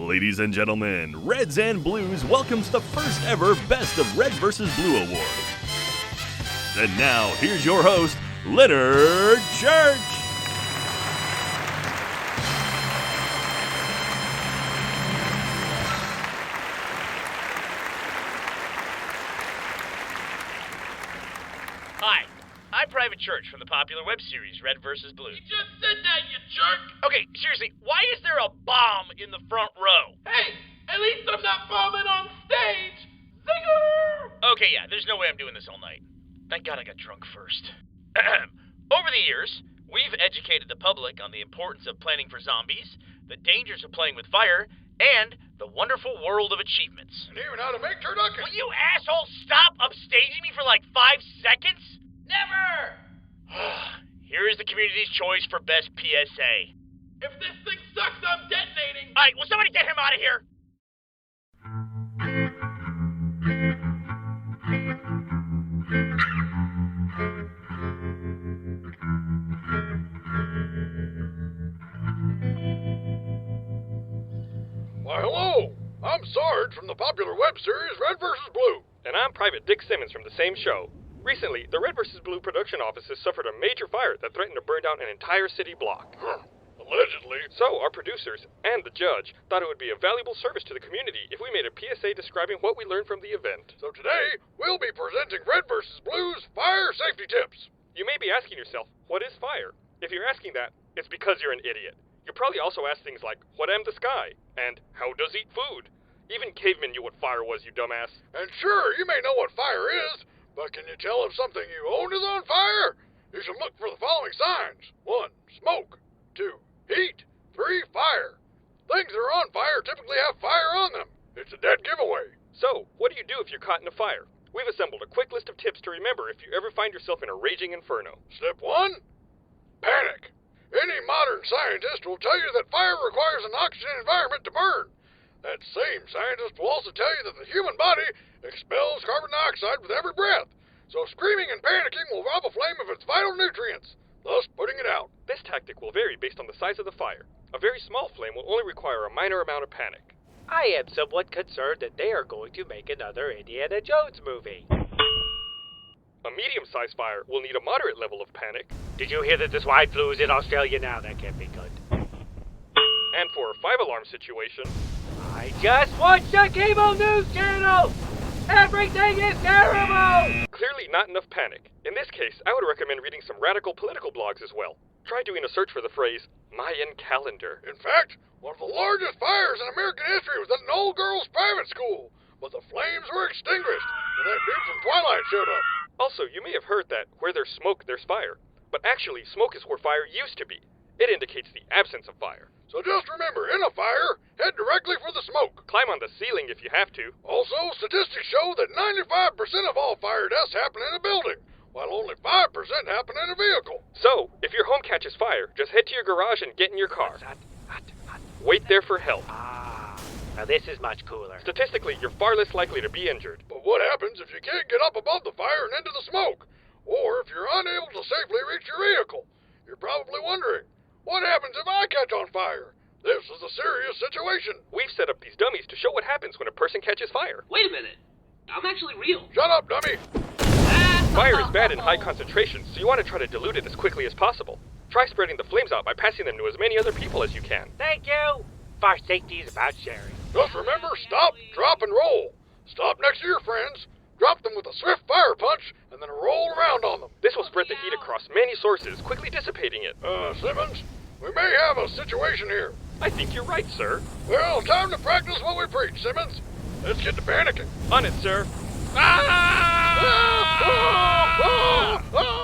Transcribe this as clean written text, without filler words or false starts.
Ladies and gentlemen, Reds and Blues welcomes the first ever Best of Red vs. Blue Award. And now, here's your host, Leonard Church. Hi, I'm Private Church from the popular web series Red vs. Blue. You just said that, you jerk! Okay, seriously, why is there a bomb in the front row? Hey, at least I'm not bombing on stage! Zinger! Okay, yeah, there's no way I'm doing this all night. Thank God I got drunk first. Over the years, we've educated the public on the importance of planning for zombies, the dangers of playing with fire, and the wonderful world of achievements. And even how to make turducken! Will you asshole stop upstaging me for like 5 seconds? Never! Here is the community's choice for best PSA. If this thing sucks, I'm detonating! Alright, will somebody get him out of here? Why, hello! I'm Sarge from the popular web series Red vs. Blue. And I'm Private Dick Simmons from the same show. Recently, the Red vs. Blue production offices suffered a major fire that threatened to burn down an entire city block. Allegedly. So, our producers, and the judge, thought it would be a valuable service to the community if we made a PSA describing what we learned from the event. So today, we'll be presenting Red vs. Blue's fire safety tips. You may be asking yourself, what is fire? If you're asking that, it's because you're an idiot. You probably also ask things like, what am the sky? And how does eat food? Even cavemen knew what fire was, you dumbass. And sure, you may know what fire is, but can you tell if something you own is on fire? You should look for the following signs. 1. Smoke. 2. Heat. 3. Fire. Things that are on fire typically have fire on them. It's a dead giveaway. So, what do you do if you're caught in a fire? We've assembled a quick list of tips to remember if you ever find yourself in a raging inferno. Step 1. Panic. Any modern scientist will tell you that fire requires an oxygen environment to burn. That same scientist will also tell you that the human body expels carbon dioxide with every breath. So screaming and panicking will rob a flame of its vital nutrients, thus putting it out. This tactic will vary based on the size of the fire. A very small flame will only require a minor amount of panic. I am somewhat concerned that they are going to make another Indiana Jones movie. A medium-sized fire will need a moderate level of panic. Did you hear that the swine flu is in Australia now? That can't be good. And for a 5-alarm situation, I just watched the cable news channel! Everything is terrible! clearly not enough panic. In this case, I would recommend reading some radical political blogs as well. Try doing a search for the phrase, Mayan calendar. In fact, one of the largest fires in American history was at an old girls' private school, but the flames were extinguished when that dude from Twilight showed up. Also, you may have heard that where there's smoke, there's fire. But actually, smoke is where fire used to be. It indicates the absence of fire. So just remember, in a fire, head directly for the smoke. Climb on the ceiling if you have to. Also, statistics show that 95% of all fire deaths happen in a building, while only 5% happen in a vehicle. So, if your home catches fire, just head to your garage and get in your car. Wait there for help. Now this is much cooler. Statistically, you're far less likely to be injured. But what happens if you can't get up above the fire and into the smoke? Or if you're unable to safely reach your vehicle? You're probably wondering, what happens if I catch on fire? This is a serious situation. We've set up these dummies to show what happens when a person catches fire. Wait a minute. I'm actually real. Shut up, dummy. Fire is bad in high concentrations, so you want to try to dilute it as quickly as possible. Try spreading the flames out by passing them to as many other people as you can. Thank you! Fire safety is about sharing. Just remember, stop, drop, and roll. Stop next to your friends, drop them with a swift fire punch, and then roll around on them. This will spread the heat across many sources, quickly dissipating it. Simmons, we may have a situation here. I think you're right, sir. Well, time to practice what we preach, Simmons. Let's get to panicking. On it, sir. Ah! Ah! Ah! Ah!